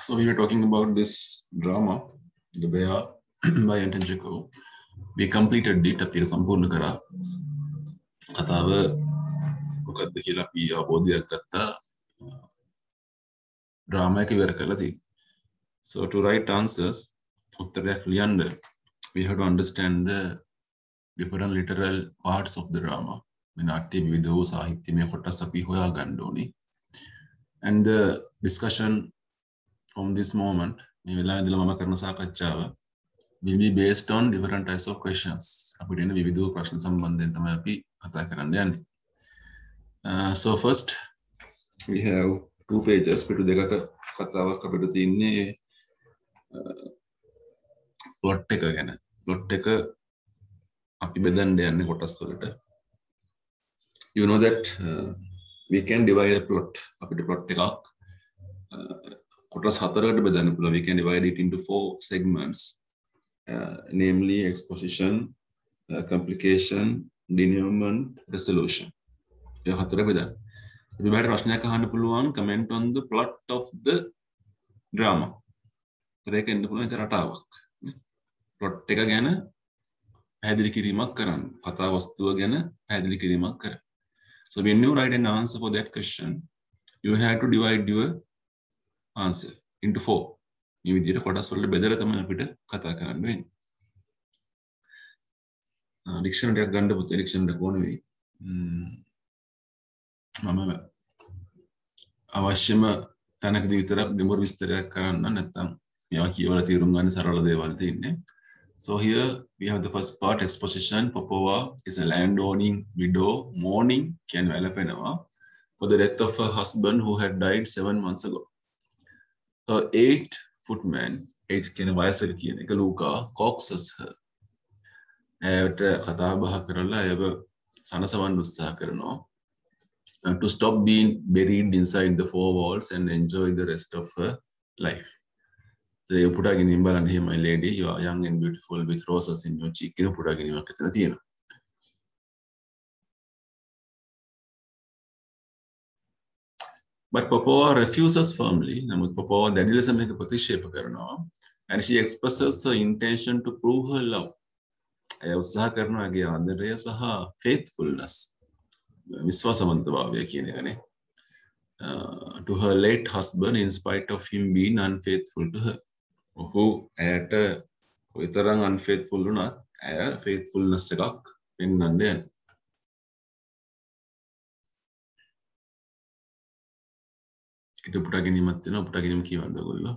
So we were talking about this drama, The Bear by Anton Chekhov. We completed it අපිට සම්පූර්ණ කරා. කතාව මොකක්ද කියලා අපි අවබෝධයක් ගත්තා. drama එක ඉවර කරලා තියෙනවා. So to write answers, උත්තරයක් ලියන්න, we have to understand the different literal parts of the drama. මේ නාට්‍ය විවිධ වූ සාහිත්‍යමය කොටස් අපි හොයා ගන්න ඕනේ. And the discussion from this moment, මේ වෙලාවේ ඉඳලා මම කරන සාකච්ඡාව will be based on different types of questions. අපිට එන විවිධ වූ ප්‍රශ්න සම්බන්ධයෙන් තමයි අපි කතා කරන්න යන්නේ. So first we have 2 pages. පිටු දෙකක කතාවක් අපිට තියෙන්නේ plot එක ගැන. plot එක අපි බෙදන්න යන්නේ කොටස් වලට. You know that we can divide a plot. අපිට plot එකක් කොටස් 4කට බෙදන්න පුළුවන්. We can divide it into 4 segments. Namely exposition, complication, denouement, resolution. ඒ 4 බෙදන්න. අපි බාහිර ප්‍රශ්නයක් අහන්න පුළුවන් comment on the plot of the drama. ඒක එන්න පුළුවන් රටාවක්. plot එක ගැන පැහැදිලි කිරීමක් කරන්න. කතා වස්තුව ගැන පැහැදිලි කිරීමක් කරන්න. So when you write an answer for that question, you have to divide your answer into 4. මේ විදිහට කොටස් වලට බෙදලා තමයි අපිට කතා කරන්න වෙන්නේ. ඩික්ෂනරි එකක් ගන්න පුතේ ඩික්ෂනරි එක ඕනේ වෙයි. මම අවශ්‍යම තැනකදී විතරක් දෙමොර විස්තරයක් කරන්න නැත්නම් මේවා කියවලා තීරුම් ගන්න සරල දේවල් තියෙන්නේ. So here we have the first part, exposition. Popova is a landowning widow mourning කියන වැළපෙනවා for the death of her husband who had died 7 months ago. Her 8 footman, 8 කියන වයසක කියන එක ලූකා coaxes her. ඇයට කතා බහ කරලා එව සනසවන්න උත්සාහ කරනවා. To stop being buried inside the 4 walls and enjoy the rest of her life. The පුටාගෙන බලන්න here my lady, you are young and beautiful with roses in your cheek. කියන පුටාගෙනීමක් එතන තියෙනවා. But Popova refuses firmly. නමුත් Popova දැඩි ලෙස මේක ප්‍රතික්ෂේප කරනවා. And she expresses her intention to prove her love. ඇය උත්සාහ කරනවා ගේ ආදරය සහ faithfulness. විශ්වාසවන්තභාවය කියන එකනේ. To her late husband in spite of him being unfaithful to her. ඔහු ඇයට කොයිතරම් unfaithful වුණත් ඇය faithfulness එකක් පෙන්වන්න යනවා. itu පුටාගෙනීමක් තියෙනවා. පුටාගෙනීම කියවන්න ඕගොල්ලෝ.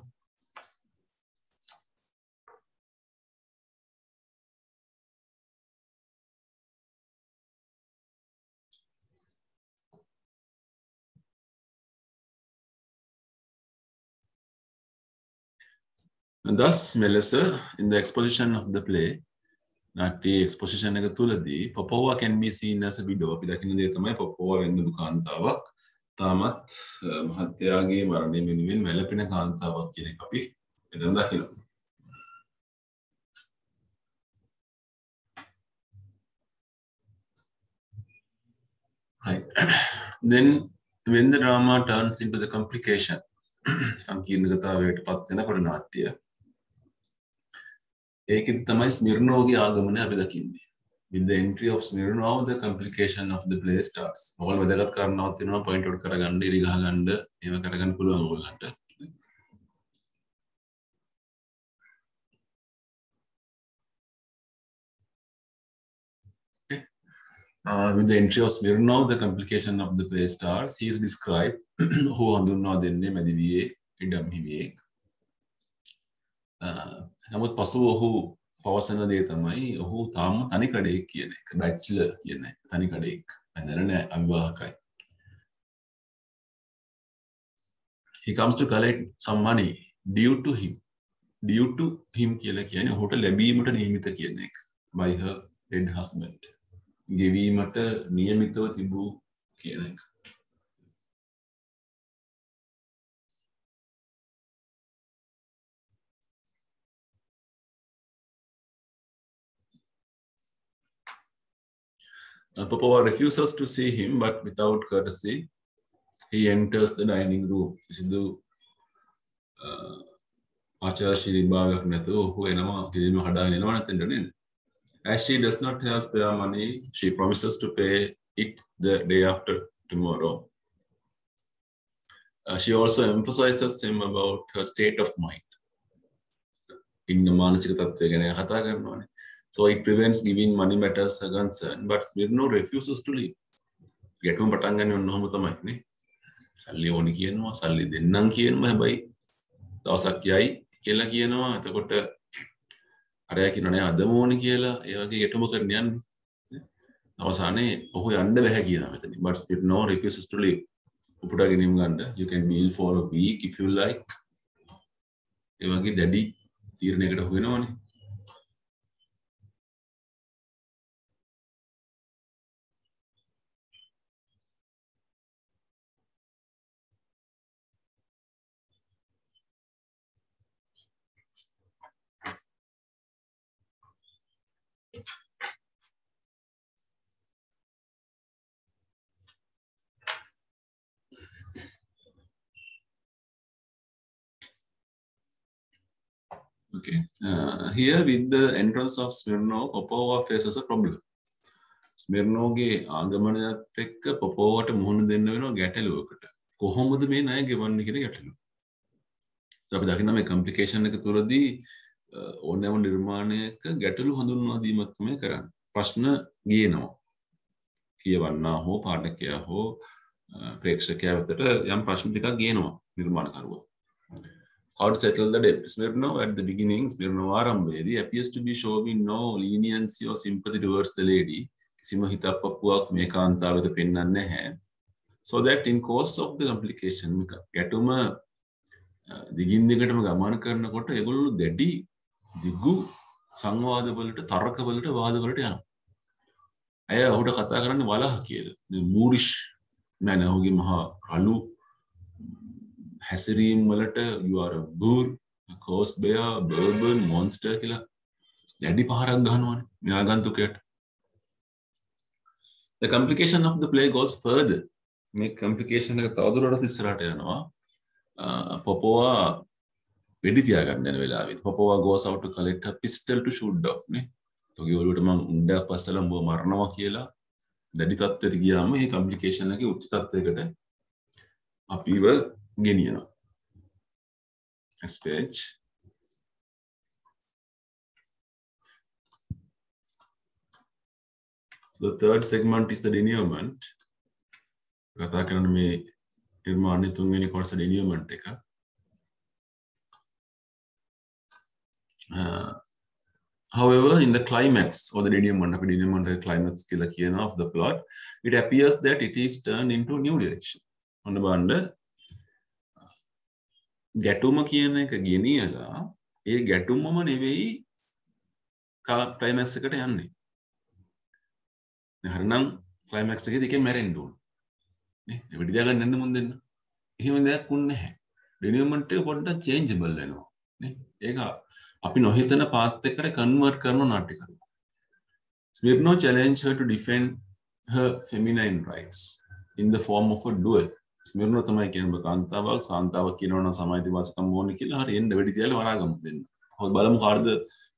And thus Melissa in the exposition of the play, නාට්‍ය exposition එක තුලදී Popova can be seen as a widow. අපි දකින්න දේ තමයි Popova වෙන්න කාන්තාවක්. තාමත් මහත්යාගේ මරණය වෙනුවෙන් වැළපෙන කාන්තාවක් කියන එක අපි එතන දකිනවා. Right. Then when the drama turns into the complication, සංකීර්ණතාවයට පත් වෙනකොට නාට්‍ය ඒකෙදි තමයි ස්මිර්නෝගේ ආගමනය අපි දකින්නේ. With the entry of Smirnov, the complication of the play starts. ඔයගොල්ලෝ වැදගත් කාරණාවක් තියෙනවා point out කරගන්න, ඉරි ගහගන්න, ඒව කරගන්න පුළුවන් ඔයගොල්ලන්ට. Okay. With the entry of Smirnov, the complication of the play starts. He is described who හඳුන්වා දෙන්නේ මැදිවියේ ඉඩම් හිමියෙක්. නමුත් පසුව ඔහු පවසන දේ තමයි ඔහු තාම තනි කඩේක් කියන එක. බැච්ලර් කියන එක. තනි කඩේක්. බැඳලා නැහැ, අවිවාහකයි. He comes to collect some money due to him. Due to him කියලා කියන්නේ ඔහුට ලැබීමට නියමිත කියන එක. By her dead husband. ගෙවීමට නියමිතව තිබූ කියන එක. Popova refuses to see him, but without courtesy, he enters the dining room. සිදු ආචාරශීලී භාවයක් නැතුව ඔහු එනවා කිරීම හදාගෙන එනවා නැත්නම් නේද? As she does not have spare money, she promises to pay it the day after tomorrow. She also emphasizes him about her state of mind. ඉන්න මානසික තත්ත්වය ගැන කතා කරනවානේ. So it prevents giving money matters a concern, but Smirnov refuses to leave. ගැටුම් පටන් ගන්න ඕනම තමයි නේ. සල්ලි ඕනි කියනවා, සල්ලි දෙන්නම් කියනවා, හැබැයි දවසක් යයි කියලා කියනවා. එතකොට අරයා කියනවා නෑ අදම ඕනි කියලා. ඒ වගේ ගැටුම කරන්න යන්නේ. අවසානයේ ඔහු යන්න බැහැ කියනවා මෙතන. But Smirnov refuses to leave. උපුටා ගැනීම ගන්න. You can be ill for a week if you like. ඒ වගේ දැඩි තීරණයකට ඔහු වෙනවනේ. Okay. Here with the entrance of Smirnov, Popova faces a problem. Smirnovගේ ආගමනයත් එක්ක පොපෝවට මුහුණ දෙන්න වෙනවා ගැටලුවකට. කොහොමද මේ ණය ගෙවන්නේ කියන ගැටලුව. අපි දකින්න මේ කම්ප්ලිකේෂන් එක තුරදී ඕනෑම නිර්මාණයක ගැටලු හඳුන්වා දීමක් තමයි කරන්නේ. ප්‍රශ්න ගේනවා. කියවන්නා හෝ පාඨකයා හෝ ප්‍රේක්ෂකයා වෙතට යම් ප්‍රශ්න ටිකක් ගේනවා නිර්මාණකරුවා. How to settle the debt? Smirnov at the beginning, Smirnov ආරම්භයේදී appears to be showing no leniency or sympathy towards the lady. කිසිම හිතප්පුවක් මේ කාන්තාවට පෙන්වන්නේ නැහැ. So that in course of the complication, ගැටුම දිගින් දිගටම ගමන් කරනකොට ඒගොල්ලෝ දැඩි දිගු සංවාද වලට, තර්ක වලට, වාද වලට යනවා. අය ඔහුට කතා කරන්නේ වලහ කියලා. මූරිෂ් මෑන ඔහුගේ මහා කළු හැසිරීම් වලට you are a boor, a coarse bear, bourbon, monster කියලා දැඩි පහරක් ගහනවානේ මේ ආගන්තුකයට. The complication of the play goes further. මේ complication එක තවදුරටත් ඉස්සරහට යනවා. Popova වෙඩි තියාගන්න යන වෙලාවෙත් Popova goes out to collect a pistol to shoot dog නේ. ඔගේ ඔළුවට මම උණ්ඩක් පස්සලා උඹව මරනවා කියලා දැඩි තත්ත්වයට ගියාම මේ complication එකේ උච්ච තත්ත්වයකට අපිව ගෙනියනවා. Next page. So the third segment is the denouement. කතා කරන මේ නිර්මාණයේ තුන්වෙනි කොටස denouement එක. However, in the climax or the denouement climax කියලා කියන of the plot, it appears that it is turned into new direction. ඔන්න බලන්න ගැටුම කියන එක ගෙනියලා ඒ ගැටුමම නෙවෙයි ක්ලයිමැක්ස් එකට යන්නේ. හරිනම් ක්ලයිමැක්ස් එකේදී එකෙන් මැරෙන්න ඕන. නේ? වෙඩි තියාගන්න යන්න මුන් දෙන්න. එහෙම දෙයක් උන්නේ නැහැ. ඩිනියුමන්ට් එක පොඩ්ඩක් චේන්ජබල් වෙනවා. නේ? ඒක අපි නොහිතන පාත් එකකට කන්වර්ට් කරන නාට්‍යකරුවා. Smirnov challenged her to defend her feminine rights in the form of a duel. Smirnov තමයි කියන්නේ කාන්තාවක් කියනවා නම් සමාජ දිවාසකම් ඕනේ කියලා හරි එන්න වෙඩි තියලා වරාගමු දෙන්න. බලමු කාටද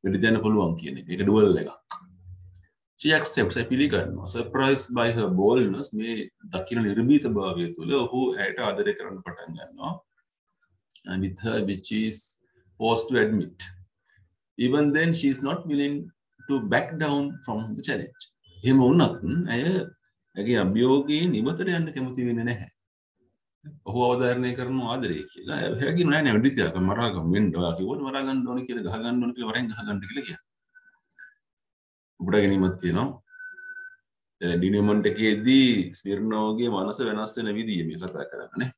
වෙඩි තියන්න පුළුවන් කියන එක. ඒක ඩුවල් එකක්. She accepts a පිළිගන්නවා. Surprised by her boldness, මේ දකින්න නිර්භීතභාවය තුළ ඔහු ඇයට ආදරය කරන්න පටන් ගන්නවා. And with her, which is forced to admit. Even then, she is not willing to back down from the challenge. එහෙම වුණත් ඇයගේ අභියෝගයෙන් ඉවතට යන්න කැමති වෙන්නේ නැහැ. ඔහු අවධාරණය කරනවා ආදරය කියලා. එයා කියනවා නෑ නෑ වෙඩි තියාගන්න මරාගමු වෙන්න. ඔයා කිව්වොත් මරා ගන්න ඕනේ කියලා ගහ ගන්න ඕනේ කියලා වරෙන් ගහ ගන්න කියලා කියනවා. උපුටා ගැනීමක් තියෙනවා. ඩිනියුමන්ට් එකේදී ස්මිර්නෝවගේ මනස වෙනස් වෙන විදිය මේ කතා කරන්නේ.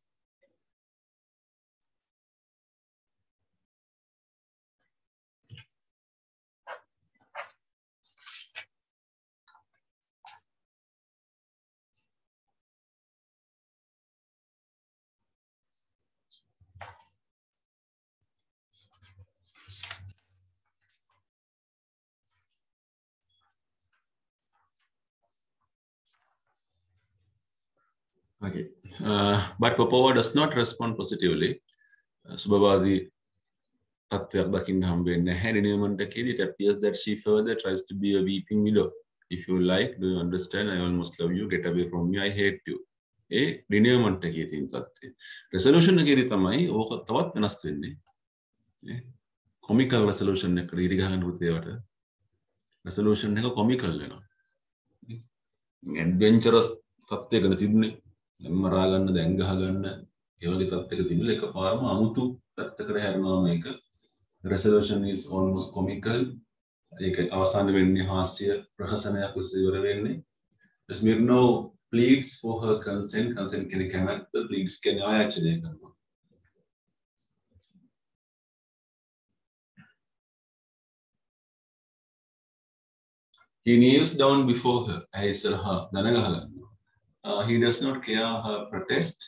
Okay, but Popova does not respond positively. සුබවාදී තත්ත්වයක් දකින්න හම්බ වෙන්නේ නැහැ denouement එකේදී. It appears that she further tries to be a weeping widow. If you like, do you understand? I almost love you. Get away from me. I hate you. A denouement එකේ තියෙන තත්ත්වය. resolution එකේදී තමයි ඕක තවත් වෙනස් වෙන්නේ. කොමිකල් resolution එකකට ඉරි ගහගෙන පුතේවට resolution එක කොමිකල් වෙනවා. ඇඩ්වෙන්චරස් තත්ත්වයකට තිබුණේ මරා ගන්න දැන් ගහ ගන්න ඒ වගේ තත්ත්වයක තිබුණා එකපාරම අමුතු පැත්තකට හැරෙනවා මේක. resolution is almost comical. ඒක අවසාන වෙන්නේ හාස්‍ය ප්‍රහසනයක් ලෙස ඉවර වෙන්නේ. Smirnov pleads for her consent. Consent කියන්නේ කැමැත්ත. pleads කියන්නේ ආයාචනය කරනවා. He kneels down before her. ඇයිසරහා දන ගහ ගන්නවා. He does not care her protest.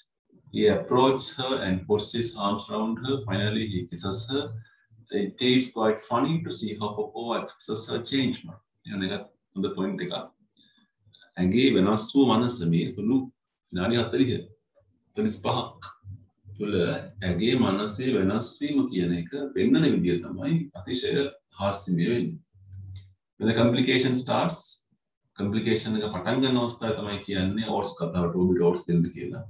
He approaches her and puts his arms around her. Finally, he kisses her. It is quite funny to see how Popo expresses her change. On the point එක. ඇගේ වෙනස් වූ මනස මේ සුළු විනාඩි 40 45ක් තුළ ඇගේ මනසේ වෙනස් වීම කියන එක පෙන්වන විදිය තමයි අතිශය හාස්‍යමය වෙන්නේ. When the complication starts, complication එක පටන් ගන්න අවස්ථාව තමයි කියන්නේ odds කතාවට ඔබට odds දෙන්න කියලා.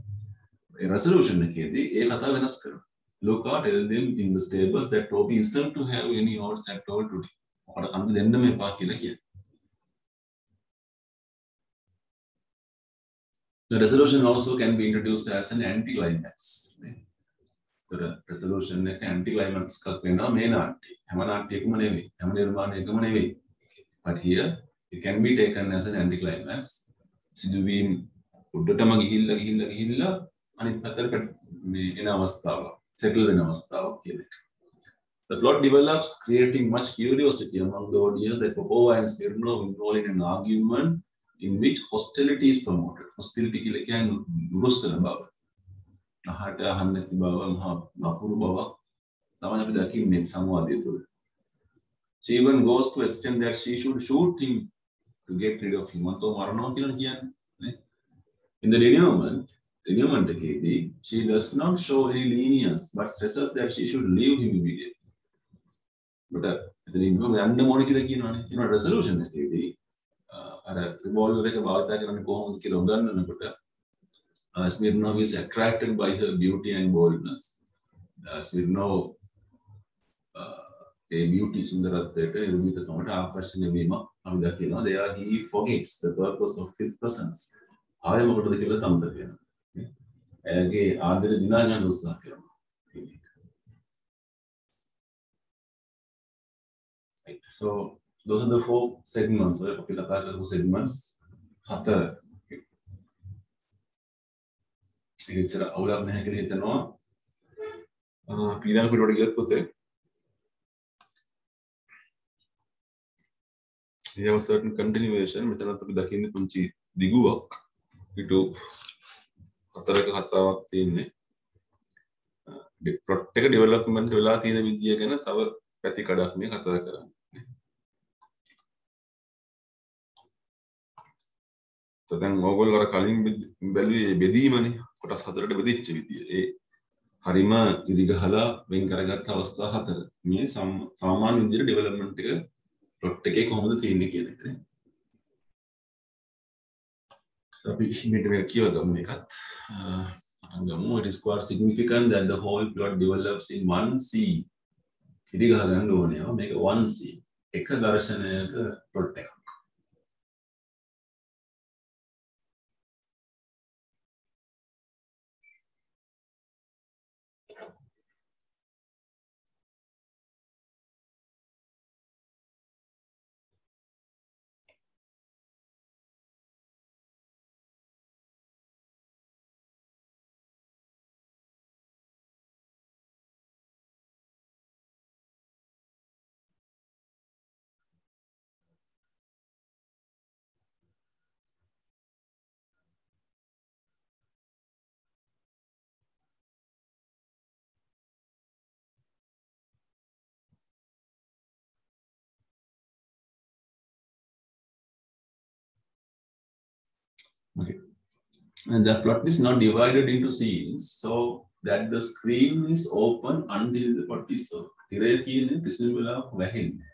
ඒ resolution එකේදී ඒ කතාව වෙනස් කරනවා. Luca tell them in the stables that Toby isn't to have any odds at all today. ඔකට කන්න දෙන්නම එපා කියලා කියනවා. The resolution also can be introduced as an anticlimax. The resolution එක anticlimax එකක් වෙනවා මේ නාට්‍යය. හැම නාට්‍යයකම නෙවෙයි. හැම නිර්මාණයකම නෙවෙයි. But here it can be taken as an anticlimax. සිදුවීම් උඩටම ගිහිල්ලා අනිත් පැත්තට මේ එන අවස්ථාව settle වෙන අවස්ථාවක් කියන එක. The plot develops, creating much curiosity among the audience that Popova and Smirnov involved in an argument in which hostility is promoted. Hostility කියලා කියන්නේ දුරුස්තන බව. අහට අහන්න නැති බව, නපුරු බව තමයි අපි දකින්නේ සංවාදය තුළ. She even goes to extend that she should shoot him to get rid of him. අතෝ මරනවා කියලා කියන්නේ. In the denouement එකේදී she does not show any lenience but stresses that she should leave him immediately. But එතනින් යන්න ඕනේ කියලා කියනවානේ. කියන resolution එකේදී අර revolver එක භාවිත කරන්නේ කොහොමද කියලා උගන්වනකොට Smirnov is attracted by her beauty and boldness. Smirnov a beauty සුන්දරත්වයට නිර්මිතකමට ආකර්ෂණය වීම අපි දකිනවා. There he forgets the purpose of his presence. ආයෙ මොකටද කියලා තම්තර වෙනවා. එයාගේ ආදරය දිනා ගන්න උත්සාහ කරනවා. Right. So those are the 4 segments. අපි කතා කරපු segments 4. ඒකතර අවුලක් නැහැ කියලා හිතනවා. ඊළඟ පිටවට ගියත් පොතේ we have a certain continuation. මෙතනත් අපි දකින්නේ පුංචි දිගුවක්. පිටු 4ක කතාවක් තියෙන්නේ. plot එක development වෙලා තියෙන විදිය ගැන තව පැති කඩක් මේ කතා කරන්නේ. දැන් ඕගොල්ලෝ අර කලින් බැලුවේ බෙදීමනේ කොටස් 4ට බෙදිච්ච විදිය. ඒ හරිම ඉරිගහලා වෙන් කරගත්ත අවස්ථා 4. මේ සාමාන්‍ය විදියට ඩෙවලොප්මන්ට් එක plot එකේ කොහොමද තියෙන්නේ කියන එකනේ. So අපි මේ කියවගමු එකත්. It is quite significant that the whole plot develops in one scene. ඉරිගහ ගන්න ඕනේ. මේක one scene. එක දර්ශනයක plot එකක්. Okay. And the plot is not divided into scenes so that the screen is open until the plot is over. තිරය කියන්නේ කිසිම වෙලාවක වැහෙන්නේ.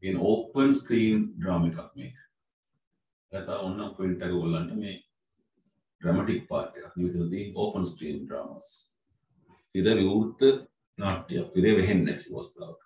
කියන open screen drama එකක් මේක. කතා ඔන්න පොයින්ට් එක ඔයගොල්ලන්ට මේ dramatic part එකක්. නිවිතදී open screen dramas. තිර විවෘත නාට්‍ය. තිරය වැහෙන්නේ නැති අවස්ථාවක්.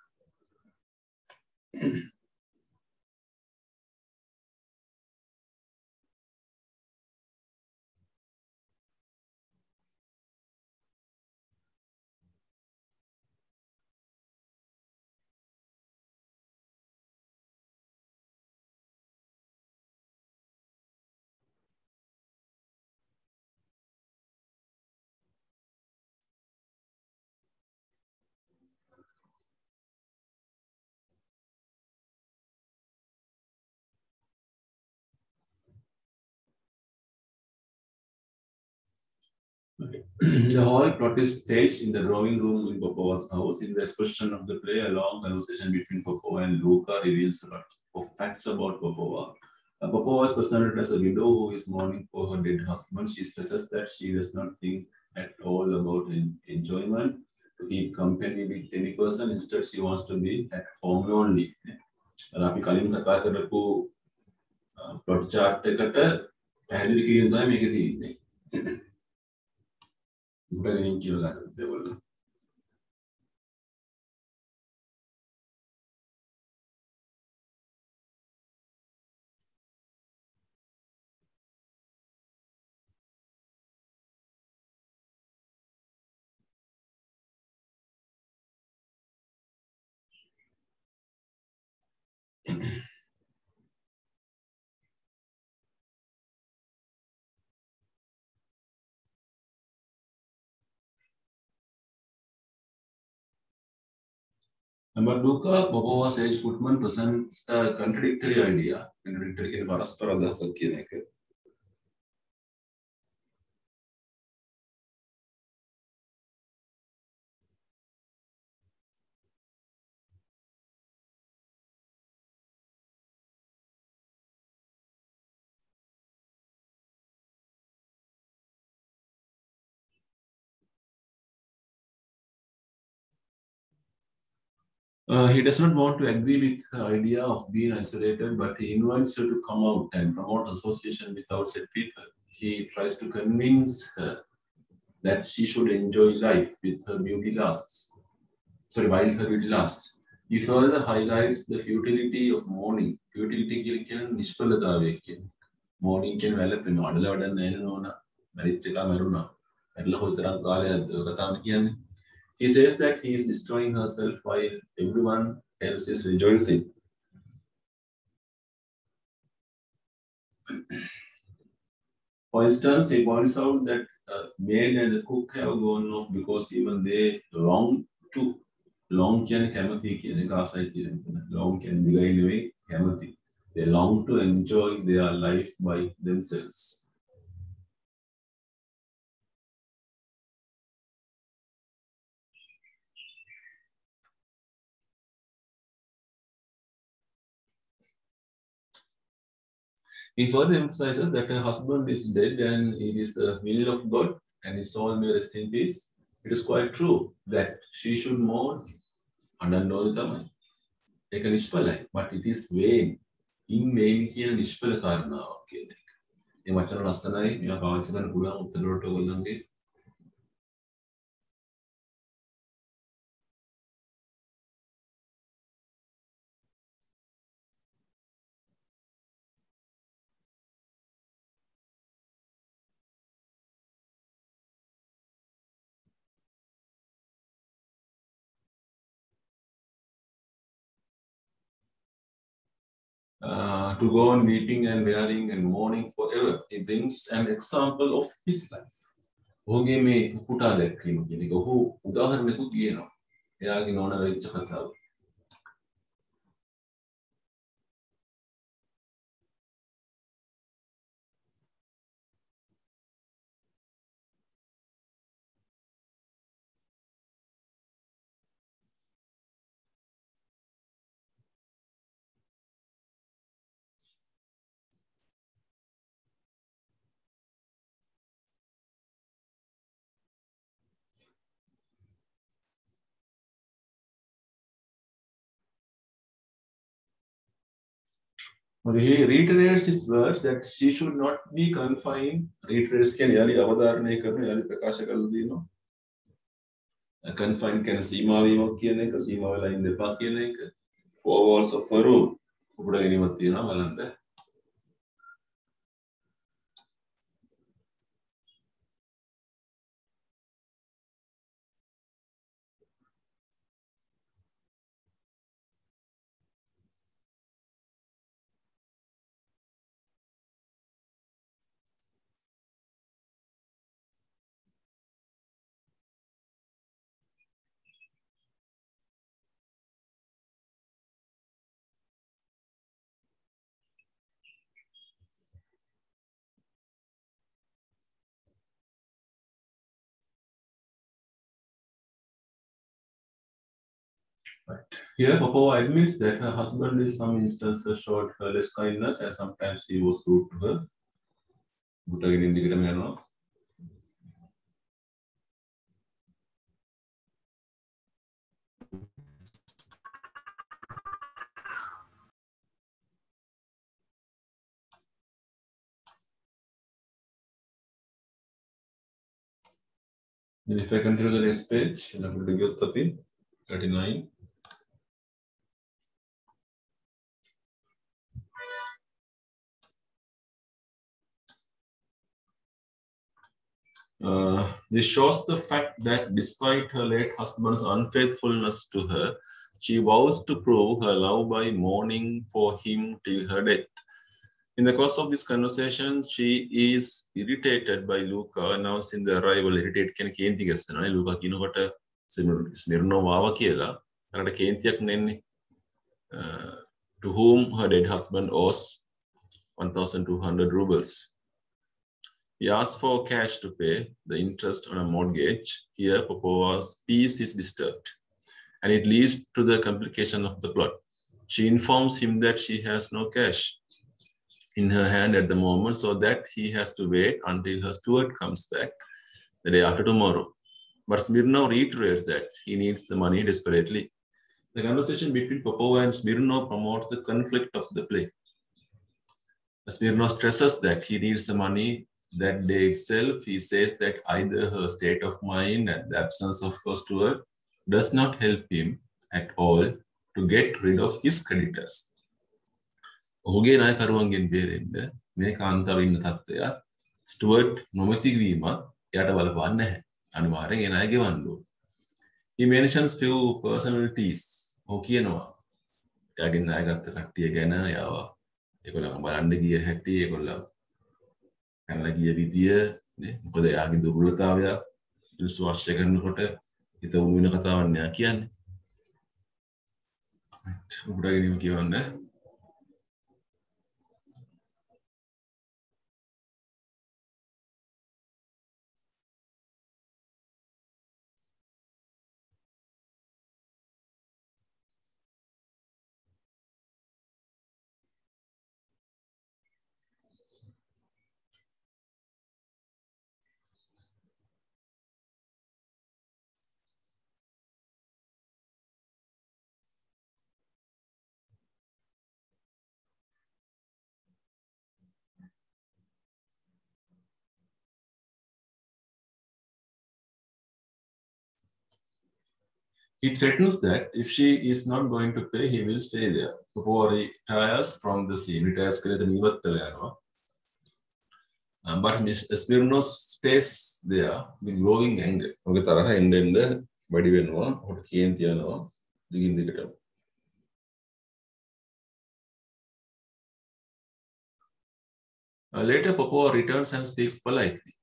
The whole plot is staged in the drawing room in Popova's house. In the expression of the play, a long conversation between Popova and Luca reveals a lot of facts about Popova. Popova is presented as a widow who is mourning for her dead husband. She stresses that she does not think at all about enjoyment to keep company with any person. Instead, she wants to be at home only. අපි කලින් කතා කරපු plot chart එකට පැහැදිලි කිරීම තමයි මේකේ තියෙන්නේ. Beginning කියලා ගන්න. Number Luca, Popova's age footman presents a contradictory idea. Contradictory කියන පරස්පර අදහසක් කියන එක. He does not want to agree with her idea of being isolated, but he invites her to come out and promote association with outside people. He tries to convince her that she should enjoy life with her beauty lasts. Sorry, while her beauty lasts. He further highlights the futility of mourning. Futility කියන්නේ නිෂ්ඵලතාවය කියන්නේ. Mourning කියන්නේ වැළපෙනවා. අඬලා වැඩක් නැහැ නෝනා. මැරිච් එකා මැරුණා. ඇట్లా හොතරම් කාලයක් කතාව කියන්නේ. He says that he is destroying herself while everyone else is rejoicing. For instance, he points out that maid and the cook have gone off because even they long can කැමති කියන එක ආසයි කියන එක. Long can දිගයි නෙවෙයි කැමති. They long to enjoy their life by themselves. He further emphasizes that her husband is dead and it is the will of God and his soul may rest in peace. It is quite true that she should mourn අඬන්න තමයි. ඒක නිෂ්ඵලයි. But it is vain. In vain කියන නිෂ්ඵල කාරණාවක් කියන එක. මේ වචන ලස්සනයි. මේවා පාවිච්චි කරන්න පුළුවන් උත්තර වලට ඔයගොල්ලන්ගේ. To go on weeping and wearing and mourning forever. He brings an example of his life. ඔහුගේ මේ උපුටා දැක්වීම කියන එක ඔහු උදාහරණයකුත් කියනවා. එයාගේ නෝන වෙච්ච කතාව. He reiterates his words that she should not be confined. Reiterates can याली अवधारणा करने याली प्रकाश कर दी नो. Confined can सीमा वीमा किए नहीं का सीमा वाला इन देपा किए नहीं का. Four walls of a room. उपड़ा इन्हीं मत ना वालंडे. Here, Popova admits that her husband in some instances showed her less kindness and sometimes he was rude to her. Butakin hindi kita meron. Then if I continue the next page, I'm going to give 39. This shows the fact that despite her late husband's unfaithfulness to her, she vows to prove her love by mourning for him till her death. In the course of this conversation, she is irritated by Luca announcing the arrival. Irritated can kenti gasana. Luca kinokata Smirnov ava kiela. Anata kentiyak nenni. To whom her dead husband owes 1,200 rubles. He asked for cash to pay the interest on a mortgage. Here, Popova's peace is disturbed, and it leads to the complication of the plot. She informs him that she has no cash in her hand at the moment, so that he has to wait until her steward comes back the day after tomorrow. But Smirnov reiterates that he needs the money desperately. The conversation between Popova and Smirnov promotes the conflict of the play. Smirnov stresses that he needs the money that day itself. He says that either her state of mind and the absence of her steward does not help him at all to get rid of his creditors. ඔහුගේ නායකරුවන්ගෙන් බේරෙන්න මේ කාන්තාව ඉන්න තත්ත්වය Stuart නොමැති වීමත් එයාට බලපාන්නේ නැහැ. අනිවාර්යෙන් ඒ ණය ගෙවන්න ඕන. He mentions few personalities. ඔහු කියනවා එයාගේ ණය ගත්ත කට්ටිය ගැන එයාව ඒගොල්ලන් බලන්න ගිය හැටි ඒගොල්ලන් කරලා ගිය විදිය නේ මොකද එයාගේ දුර්වලතාවය මිනිස්සු වර්ෂය කරනකොට හිත උණු වෙන කතාවක් නෑ කියන්නේ. උඩ ගෙනියමු කියවන්න. He threatens that if she is not going to pay, he will stay there. Popova retires from the scene. Retires කරලා එතන ඉවත්තලා යනවා. But Miss Smirnov stays there with growing anger. ඔහුගේ තරහ එන්න වැඩි වෙනවා. ඔහුට කේන්ති යනවා. දිගින් දිගටම. Later, Popova returns and speaks politely.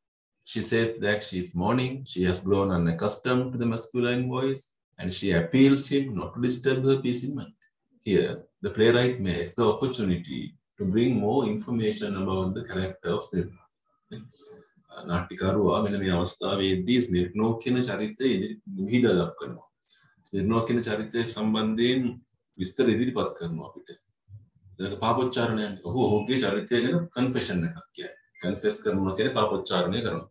She says that she is mourning. She has grown unaccustomed to the masculine voice, and she appeals him not to disturb her peace in mind. Here, the playwright makes the opportunity to bring more information about the character of Smirnov. නාට්‍යකරුවා මෙන්න මේ අවස්ථාවේදී ස්මිර්නෝව් කියන චරිතය විහිදා දක්වනවා. ස්මිර්නෝව් කියන චරිතය සම්බන්ධයෙන් විස්තර ඉදිරිපත් කරනවා අපිට. ඒක පාපොච්චාරණයක්. ඔහුගේ චරිතය ගැන කන්ෆෙෂන් එකක් කියන්නේ. කන්ෆෙස් කරනවා කියන්නේ පාපොච්චාරණය කරනවා.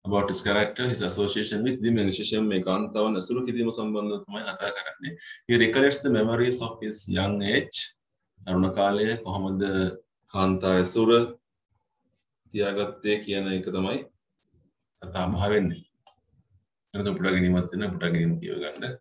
About his character, his association with women, විශේෂයෙන් මේ කාන්තාවන් ඇසුරු කිරීම සම්බන්ධව තමයි කතා කරන්නේ. He recollects the memories of his young age. තරුණ කාලයේ කොහොමද කාන්තා ඇසුර තියාගත්තේ කියන එක තමයි කතා බහ වෙන්නේ. එතන පුටා ගැනීමක් වෙන පුටා ගැනීම කියව ගන්න.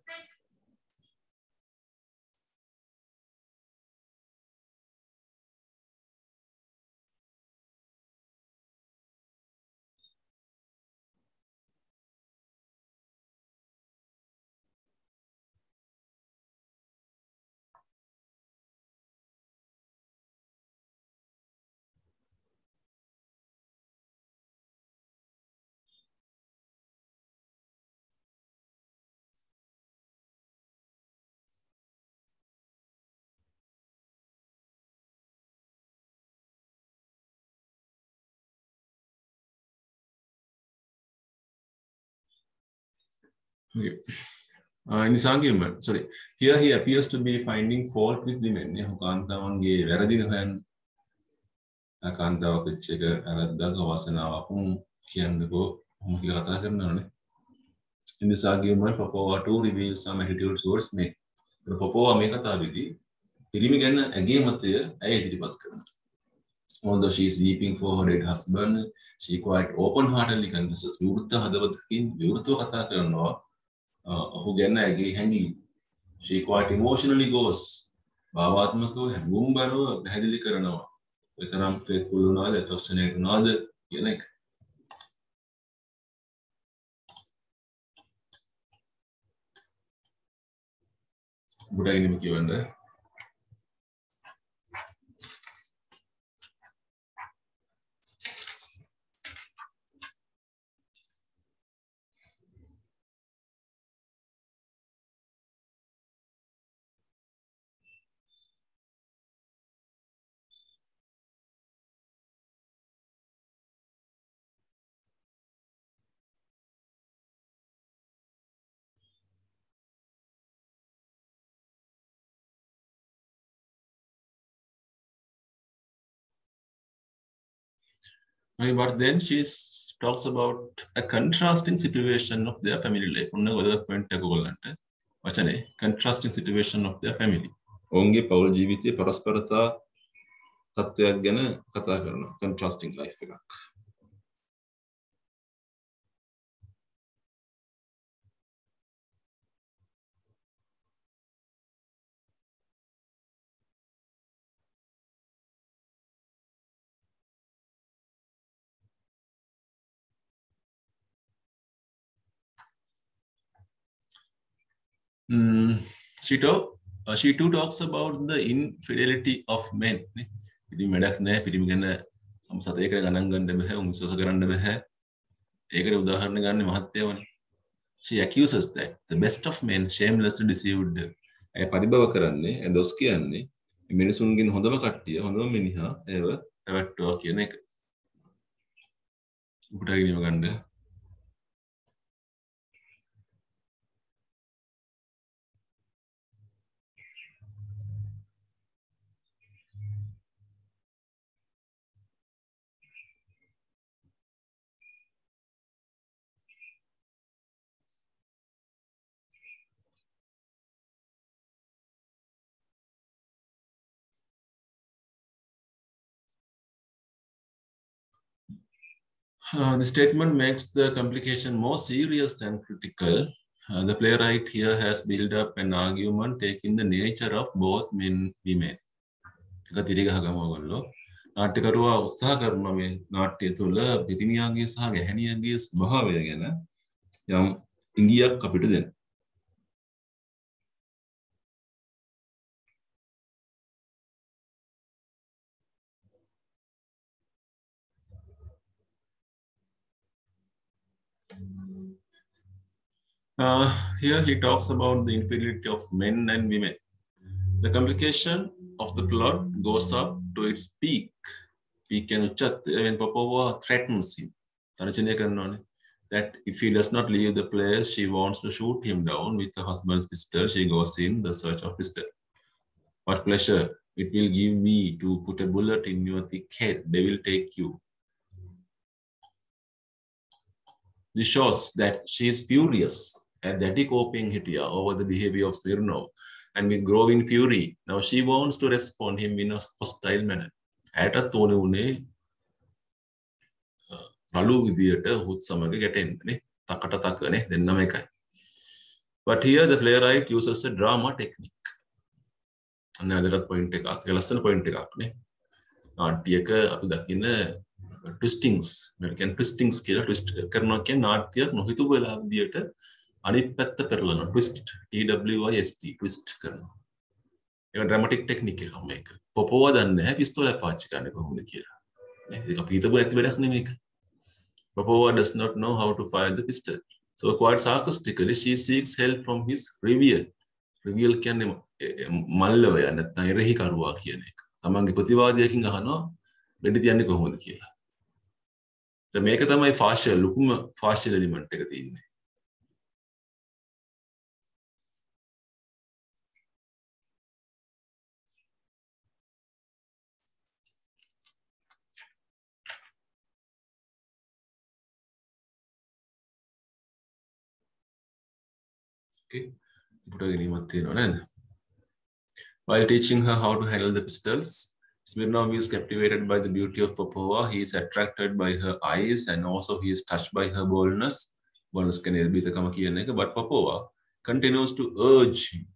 Okay. In this argument, sorry, here he appears to be finding fault with women. කාන්තාවන්ගේ වැරදි හොයන කාන්තාවක් වෙච්ච එක අරද්දක වාසනාවක් කියන්නකෝ මොකද කියලා කතා කරනවානේ. In this argument, Popova too reveals some attitude towards men. Popova මේ කතාවේදී පිරිමි ගැන ඇගේ මතය ඇය ඉදිරිපත් කරනවා. Although she is weeping for her dead husband, she quite open-heartedly confesses. විවෘත හදවතකින් විවෘතව කතා කරනවා. ඔහු ගැන ඇගේ හැඟීම්. She quite emotionally goes. භාවාත්මකව හැඟුම්බරව පැහැදිලි කරනවා. ඒතරම් faithful වුණාද, affectionate වුණාද කියන එක. බුඩගිනිම කියවන්න. But then she talks about a contrasting situation of their family life. ඔන්න ඔය point එක ඔයගොල්ලන්ට වචනේ contrasting situation of their family. ඔවුන්ගේ පෞල් ජීවිතයේ පරස්පරතා තත්ත්වයක් ගැන කතා කරනවා. contrasting life එකක්. She too talks about the infidelity of men. ඉතින් වැඩක් නැහැ පිරිමි ගැන සමසතේකට ගණන් ගන්න බෑ උන් විශ්වාස කරන්න බෑ. ඒකට උදාහරණ ගන්න මහත්යවනේ. She accuses that the best of men shamelessly deceived her. ඇය පරිභව කරන්නේ ඇය දොස් කියන්නේ මිනිසුන්ගෙන් හොඳම කට්ටිය හොඳම මිනිහා ඒව රැවට්ටුවා කියන එක. උකට ගෙනීම ගන්න. The statement makes the complication more serious than critical. The playwright here has built up an argument taking the nature of both men and women. නාට්‍යකරුවා උත්සාහ කරනවා මේ නාට්‍ය තුළ පිරිමියාගේ සහ ගැහැණියගේ ස්වභාවය ගැන යම් ඉඟියක් අපිට දෙන්න. Here he talks about the infidelity of men and women. The complication of the plot goes up to its peak. Peak and when Popova threatens him. That if he does not leave the place, she wants to shoot him down with her husband's pistol. She goes in the search of pistol. What pleasure it will give me to put a bullet in your thick head. They will take you. This shows that she is furious at the coping Hitya over the behavior of Smirnov. And with growing fury, now she wants to respond him in a hostile manner. At a tone රළු විදියට හුත් සමග ගැටෙන්නේ තකට තකනේ දෙන්නම එකයි. But here the playwright uses a drama technique. අන්න අදට point එකක්. ඒ ලස්සන point එකක් නේ. නාට්‍යයක අපි දකින twistings. මේ කියන්නේ twistings කියලා twist කරනවා කියන්නේ නාට්‍යයක් නොහිතුව වෙලා විදියට අනිත් පැත්ත පෙරලනවා. twist TWIST twist කරනවා. ඒක dramatic technique එකක් මේක. පොපෝවා දන්නේ නැහැ පිස්තෝලයක් පාවිච්චි කරන්නේ කොහොමද කියලා. නේ ඒක අපි හිතපු නැති වැඩක් නෙමෙයි මේක. Popova does not know how to fire the pistol. So quite sarcastically, she seeks help from his reveal. Reveal කියන්නේ මල්ලවය නැත්නම් එරෙහි කරුවා කියන එක. තමන්ගේ ප්‍රතිවාදියකින් අහනවා වෙඩි තියන්නේ කොහොමද කියලා. දැන් මේක තමයි ෆාෂල් ලුකුම ෆාෂල් එලිමන්ට් එක තියෙන්නේ. Okay. While teaching her how to handle the pistols, Smirnov is captivated by the beauty of Popova. He is attracted by her eyes and also he is touched by her boldness. Boldness can be the but Popova continues to urge him.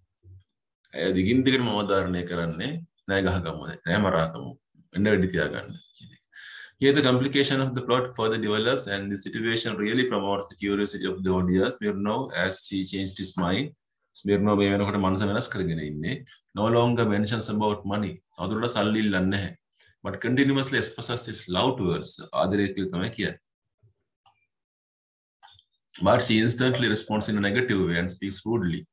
Here the complication of the plot further develops and the situation really promotes the curiosity of the audience. Smirnov, as he changed his mind, Smirnov no longer mentions about money, but continuously expresses his love towards her. But she instantly responds in a negative way and speaks rudely.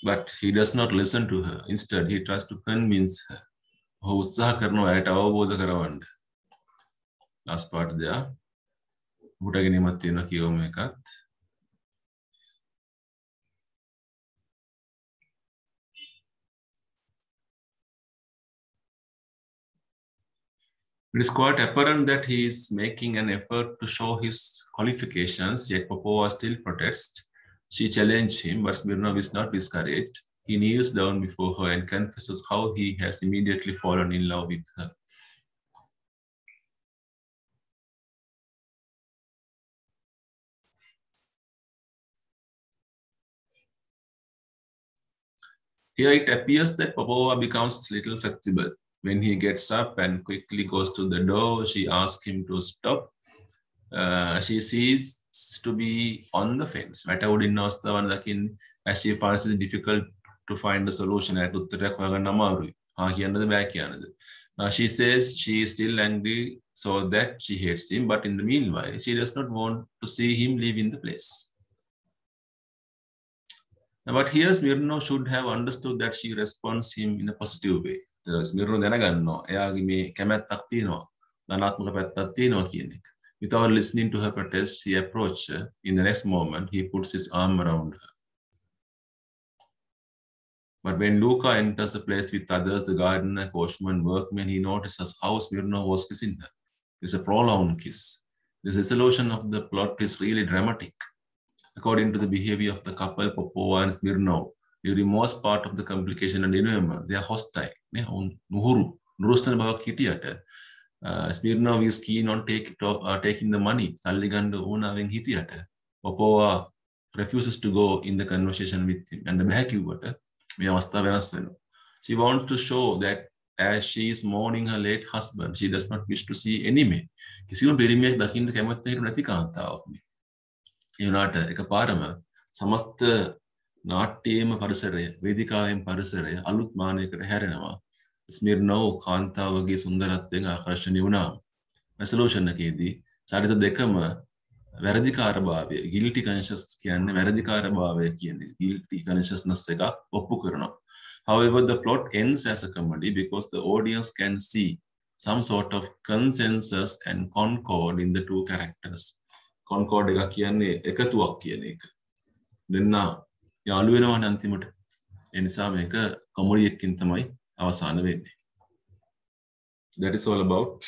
But he does not listen to her. Instead, he tries to convince her. Last part there. It is quite apparent that he is making an effort to show his qualifications, yet Popova still protests. She challenged him, but Smirnov is not discouraged. He kneels down before her and confesses how he has immediately fallen in love with her. Here it appears that Popova becomes a little flexible. When he gets up and quickly goes to the door, she asks him to stop. She seems to be on the fence. As she finds it difficult to find a solution. She says she is still angry so that she hates him, but in the meanwhile, she does not want to see him leaving the place. But here Smirnov should have understood that she responds him in a positive way. Smirnov දැනගන්නවා එයාගේ මේ කැමැත්තක් තියෙනවා ධනාත්මක පැත්තක් තියෙනවා කියන එක. Without listening to her protest, he approached her. In the next moment, he puts his arm around her. But when Luka enters the place with others, the gardener, coachman, workmen, he notices how Smirnov was kissing her. It's a prolonged kiss. The resolution of the plot is really dramatic. According to the behavior of the couple, Popova and Smirnov, during most part of the complication and denouement, they are hostile. Smirnov is keen on taking the money. Popova refuses to go in the conversation with him. And she wants to show that as she is mourning her late husband, she does not wish to see any man. සමස්ත නාට්‍යයේම පරිසරය වේදිකාවෙන් පරිසරය අලුත් මානයකට හැරෙනවා. ස්මිර්නෝව් කාන්තාවගේ සුන්දරත්වයෙන් ආකර්ෂණීය වුණා. Resolution එකේදී චරිත දෙකම වැරදිකාරභාවය guilty conscious කියන්නේ වැරදිකාරභාවය කියන්නේ guilty consciousness එක ඔප්පු කරනවා. However, the plot ends as a comedy because the audience can see some sort of consensus and concord in the two characters. Concord එක කියන්නේ එකතුවක් කියන එක. දෙන්න යාළු වෙනවනේ අන්තිමට. ඒ නිසා මේක කොමඩි එකකින් තමයි අවසාන වෙන්නේ. That is all about